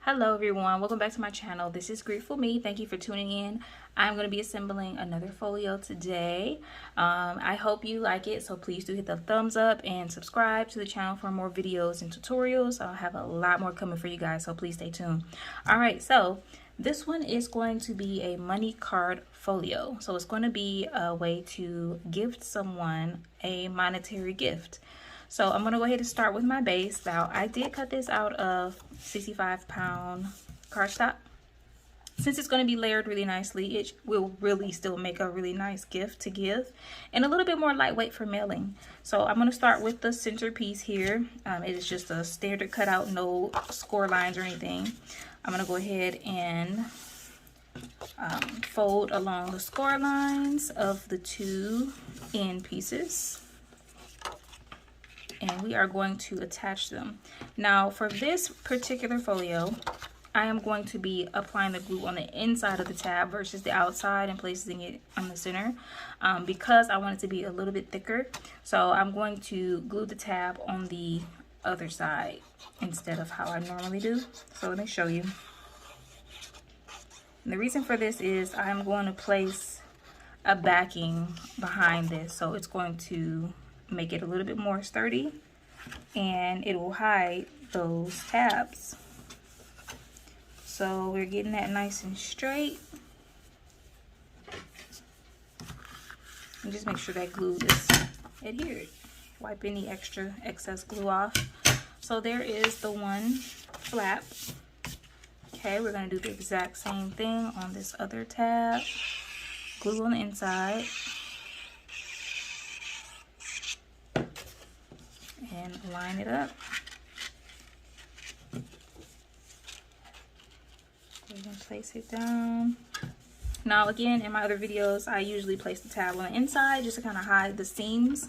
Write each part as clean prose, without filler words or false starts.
Hello everyone, welcome back to my channel. This is Grateful Me. Thank you for tuning in. I'm going to be assembling another folio today. I hope you like it, so please do hit the thumbs up and subscribe to the channel for more videos and tutorials. I'll have a lot more coming for you guys, so please stay tuned. Alright, so this one is going to be a money card folio. So it's going to be a way to gift someone a monetary gift. So I'm going to go ahead and start with my base. Now, I did cut this out of 65-pound cardstock. Since it's going to be layered really nicely, it will really still make a really nice gift to give and a little bit more lightweight for mailing. So I'm going to start with the centerpiece here. It is just a standard cutout, no score lines or anything. I'm going to go ahead and fold along the score lines of the two end pieces. And we are going to attach them. Now for this particular folio, I am going to be applying the glue on the inside of the tab versus the outside and placing it on the center because I want it to be a little bit thicker. So I'm going to glue the tab on the other side instead of how I normally do. So let me show you. And the reason for this is I'm going to place a backing behind this, so it's going to make it a little bit more sturdy and it will hide those tabs. So we're getting that nice and straight, and just make sure that glue is adhered. Wipe any extra excess glue off. So there is the one flap. Okay, we're going to do the exact same thing on this other tab. Glue on the inside and line it up. We're going to place it down. Now again, in my other videos, I usually place the tab on the inside just to kind of hide the seams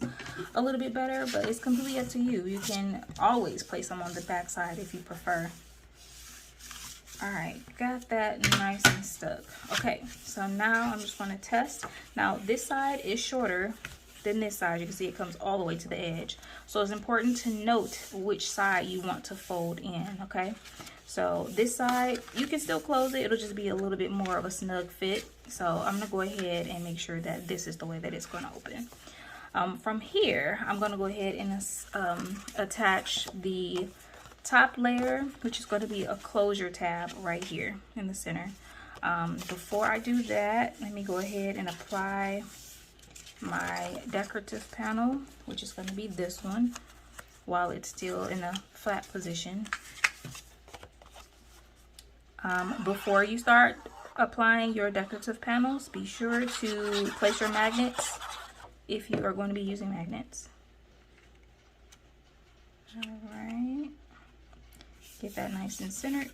a little bit better, but it's completely up to you. You can always place them on the back side if you prefer. Alright, got that nice and stuck. Okay, so now I'm just going to test. Now this side is shorter than this side. You can see it comes all the way to the edge. So it's important to note which side you want to fold in, okay? So this side, you can still close it. It'll just be a little bit more of a snug fit. So I'm going to go ahead and make sure that this is the way that it's going to open. From here, I'm going to go ahead and attach the top layer, which is going to be a closure tab right here in the center. Before I do that, let me go ahead and apply my decorative panel, which is going to be this one, while it's still in a flat position. Before you start applying your decorative panels, be sure to place your magnets if you are going to be using magnets. All right, get that nice and centered.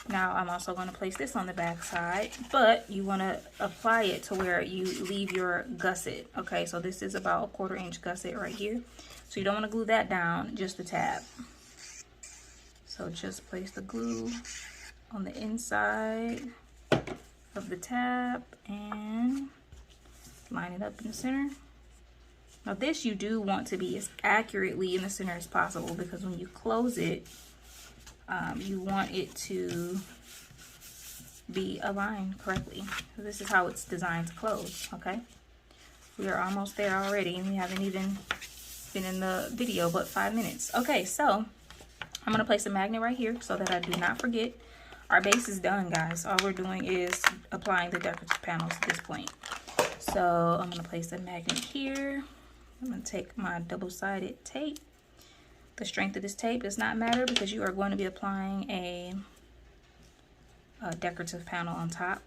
Now I'm also going to place this on the back side, but you want to apply it to where you leave your gusset. Okay, so this is about a 1/4 inch gusset right here. So you don't want to glue that down, just the tab. So just place the glue on the inside of the tab and line it up in the center. Now this you do want to be as accurately in the center as possible, because when you close it, you want it to be aligned correctly. So this is how it's designed to close, okay? We are almost there already, and we haven't even been in the video but 5 minutes. Okay, so I'm going to place a magnet right here so that I do not forget. Our base is done, guys. All we're doing is applying the decorative panels at this point. So I'm going to place a magnet here. I'm going to take my double-sided tape. The strength of this tape does not matter because you are going to be applying a decorative panel on top.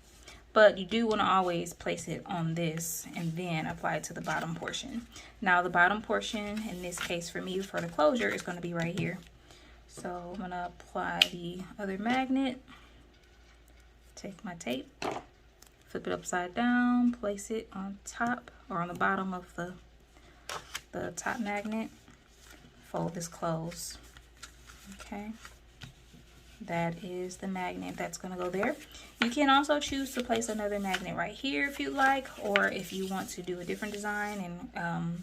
But you do want to always place it on this and then apply it to the bottom portion. Now the bottom portion, in this case for me, for the closure, is going to be right here. So I'm going to apply the other magnet. Take my tape, flip it upside down, place it on top or on the bottom of the top magnet. Fold this close. Okay, that is the magnet that's going to go there. You can also choose to place another magnet right here if you like, or if you want to do a different design and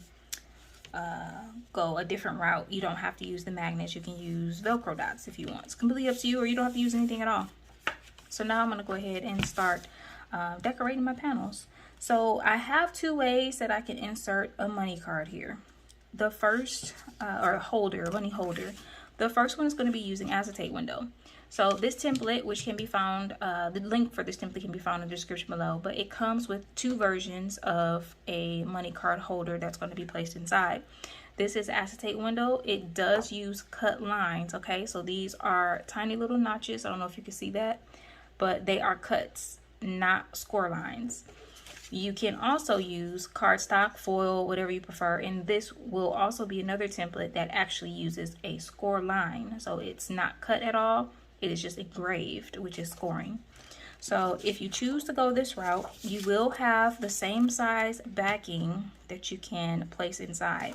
go a different route, you don't have to use the magnets. You can use Velcro dots if you want. It's completely up to you, or you don't have to use anything at all. So now I'm going to go ahead and start decorating my panels. So I have two ways that I can insert a money card here. The first, or a holder, a money holder. The first one is going to be using acetate window. So this template, which can be found, the link for this template can be found in the description below, but it comes with two versions of a money card holder that's going to be placed inside. This is acetate window. It does use cut lines, okay? So these are tiny little notches. I don't know if you can see that, but they are cuts, not score lines. You can also use cardstock, foil, whatever you prefer, and this will also be another template that actually uses a score line. So it's not cut at all. It is just engraved, which is scoring. So if you choose to go this route, you will have the same size backing that you can place inside.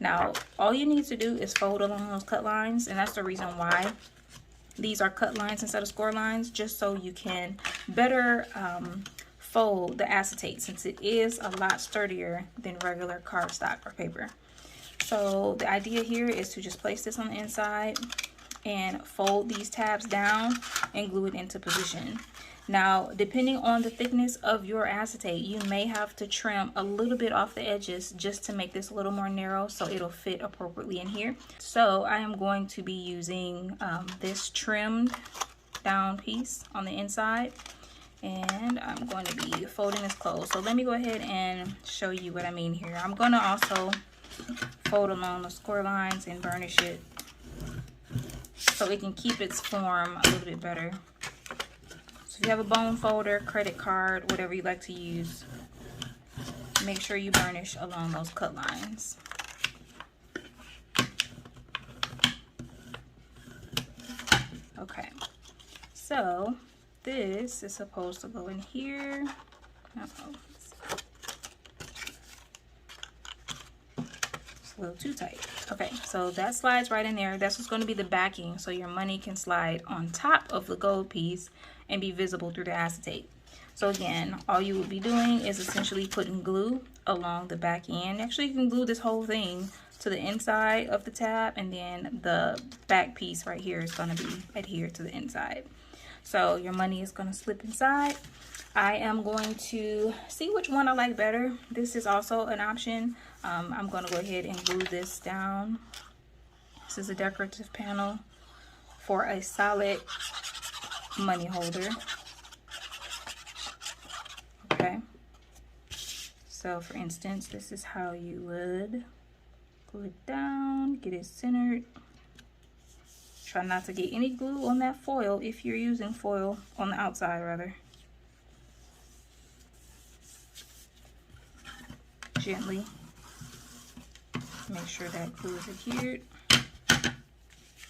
Now, all you need to do is fold along those cut lines, and that's the reason why these are cut lines instead of score lines, just so you can better fold the acetate, since it is a lot sturdier than regular cardstock or paper. So the idea here is to just place this on the inside and fold these tabs down and glue it into position. Now, depending on the thickness of your acetate, you may have to trim a little bit off the edges just to make this a little more narrow so it'll fit appropriately in here. So I am going to be using this trimmed down piece on the inside, and I'm going to be folding this closed. So let me go ahead and show you what I mean here. I'm going to also fold along the score lines and burnish it so it can keep its form a little bit better. So if you have a bone folder, credit card, whatever you like to use, make sure you burnish along those cut lines. Okay, so this is supposed to go in here. It's a little too tight. Okay, so that slides right in there. That's what's going to be the backing, so your money can slide on top of the gold piece and be visible through the acetate. So again, all you will be doing is essentially putting glue along the back end. Actually, you can glue this whole thing to the inside of the tab, and then the back piece right here is going to be adhered to the inside. So your money is going to slip inside. I am going to see which one I like better. This is also an option. I'm going to go ahead and glue this down. This is a decorative panel for a solid money holder. Okay. So for instance, this is how you would glue it down, get it centered. Try not to get any glue on that foil if you're using foil, on the outside rather. Gently make sure that glue is adhered.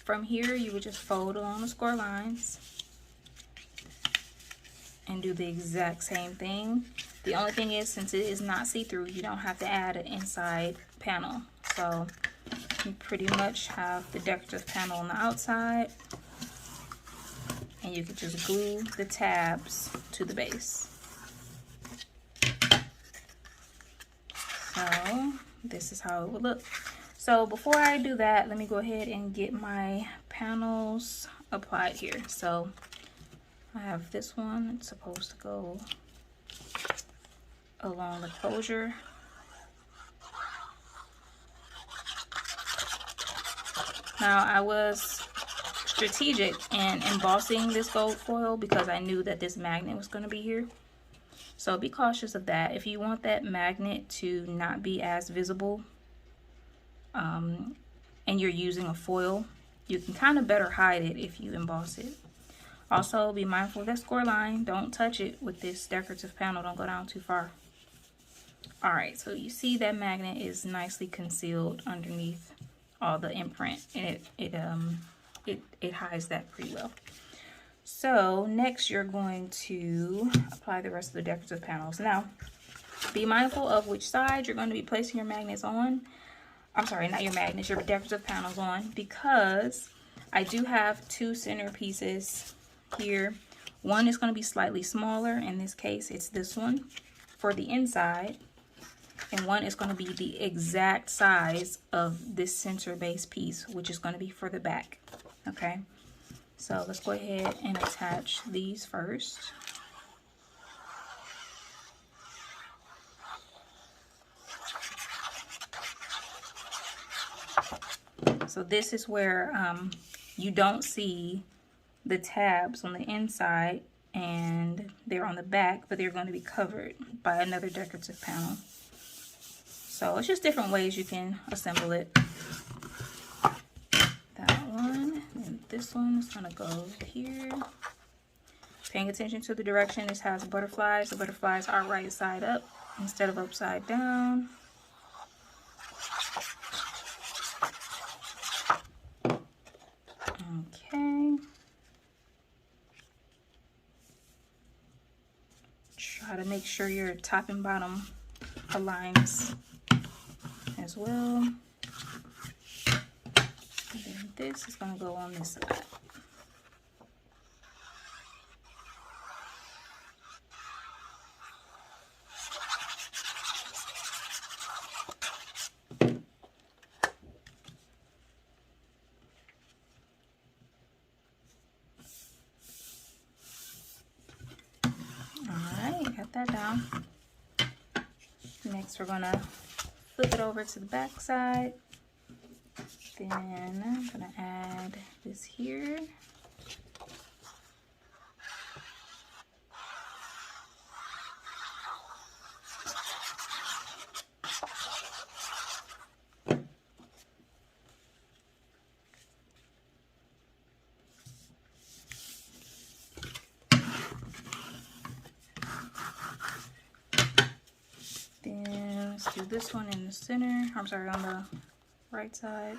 From here, you would just fold along the score lines and do the exact same thing. The only thing is, since it is not see-through, you don't have to add an inside panel. So you pretty much have the decorative panel on the outside, and you can just glue the tabs to the base. So this is how it would look. So before I do that, let me go ahead and get my panels applied here. So I have this one. It's supposed to go along the closure. Now, I was strategic in embossing this gold foil because I knew that this magnet was going to be here. So be cautious of that. If you want that magnet to not be as visible and you're using a foil, you can kind of better hide it if you emboss it. Also, be mindful of that score line. Don't touch it with this decorative panel. Don't go down too far. All right, so you see that magnet is nicely concealed underneath all the imprint, and it hides that pretty well. So next, you're going to apply the rest of the decorative panels. Now, be mindful of which side you're going to be placing your magnets on. I'm sorry, not your magnets, your decorative panels on, because I do have two center pieces here. One is going to be slightly smaller. In this case, it's this one for the inside. and one is going to be the exact size of this center base piece, which is going to be for the back. Okay, so let's go ahead and attach these first. So this is where you don't see the tabs on the inside and they're on the back, but they're going to be covered by another decorative panel. So it's just different ways you can assemble it. That one, and this one is going to go here. Paying attention to the direction, this has butterflies. The butterflies are right side up instead of upside down. Okay. Try to make sure your top and bottom aligns as well. And then this is going to go on this side. That down. Next we're gonna flip it over to the back side. Then I'm gonna add this here. Do this one in the center, I'm sorry, on the right side.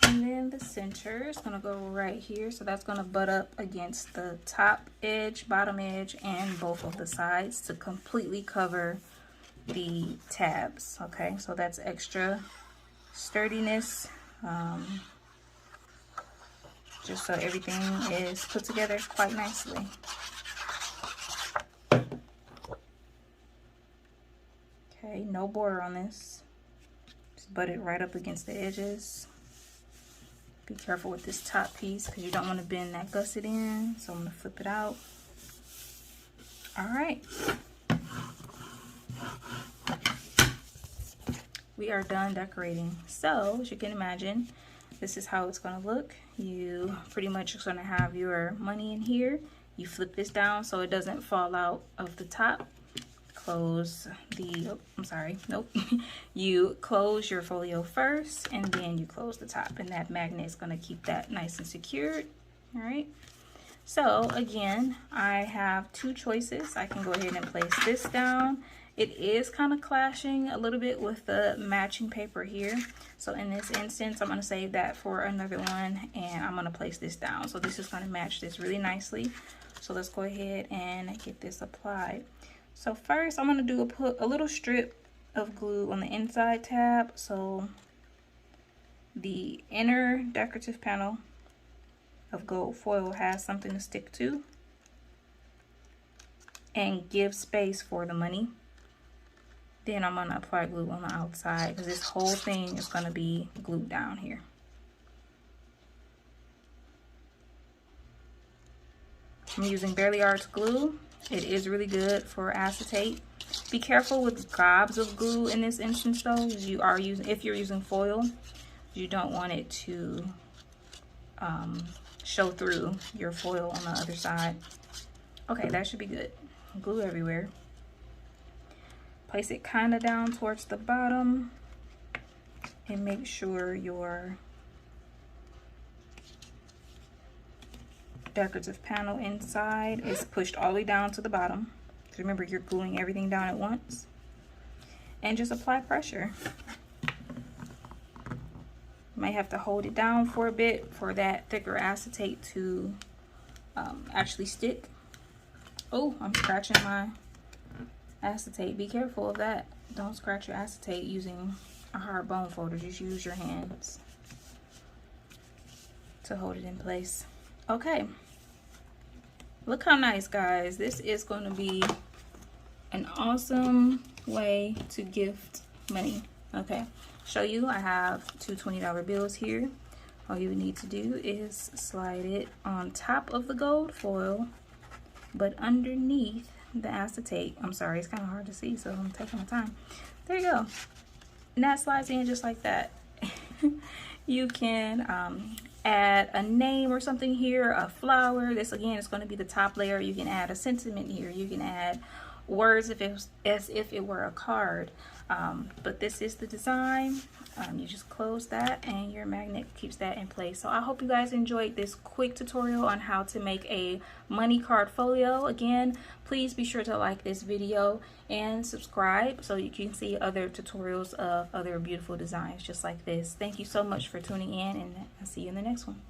And then the center is going to go right here, so that's going to butt up against the top edge, bottom edge, and both of the sides to completely cover the tabs. Okay, so that's extra sturdiness, just so everything is put together quite nicely. Okay, no border on this, just butt it right up against the edges. Be careful with this top piece because you don't want to bend that gusset in. So I'm going to flip it out. All right. We are done decorating. So as you can imagine, this is how it's going to look. You pretty much are going to have your money in here. You flip this down so it doesn't fall out of the top. Close the, oh, I'm sorry, nope. You close your folio first and then you close the top, and that magnet is going to keep that nice and secured. All right, so again, I have two choices. I can go ahead and place this down. It is kind of clashing a little bit with the matching paper here, so in this instance I'm going to save that for another one, and I'm going to place this down. So this is going to match this really nicely. So let's go ahead and get this applied. So first I'm going to put a little strip of glue on the inside tab so the inner decorative panel of gold foil has something to stick to and give space for the money. Then I'm going to apply glue on the outside because this whole thing is going to be glued down here. I'm using Barely Arts glue. It is really good for acetate. Be careful with gobs of glue in this instance though. If you're using foil, you don't want it to show through your foil on the other side. Okay, that should be good. Glue everywhere. Place it kind of down towards the bottom and make sure your decorative panel inside is pushed all the way down to the bottom. Remember, you're gluing everything down at once. And just apply pressure. You might have to hold it down for a bit for that thicker acetate to actually stick. Oh, I'm scratching my acetate. Be careful of that. Don't scratch your acetate using a hard bone folder. Just use your hands to hold it in place. Okay. Look how nice, guys. This is going to be an awesome way to gift money. Okay. Show you, I have two $20 bills here. All you need to do is slide it on top of the gold foil, but underneath the acetate. I'm sorry, it's kind of hard to see, so I'm taking my time. There you go. And that slides in just like that. You can add a name or something here, a flower. This again is going to be the top layer. You can add a sentiment here. You can add words if it was, as if it were a card. But this is the design. You just close that and your magnet keeps that in place. So I hope you guys enjoyed this quick tutorial on how to make a money card folio. Again, please be sure to like this video and subscribe so you can see other tutorials of other beautiful designs just like this. Thank you so much for tuning in, and I'll see you in the next one.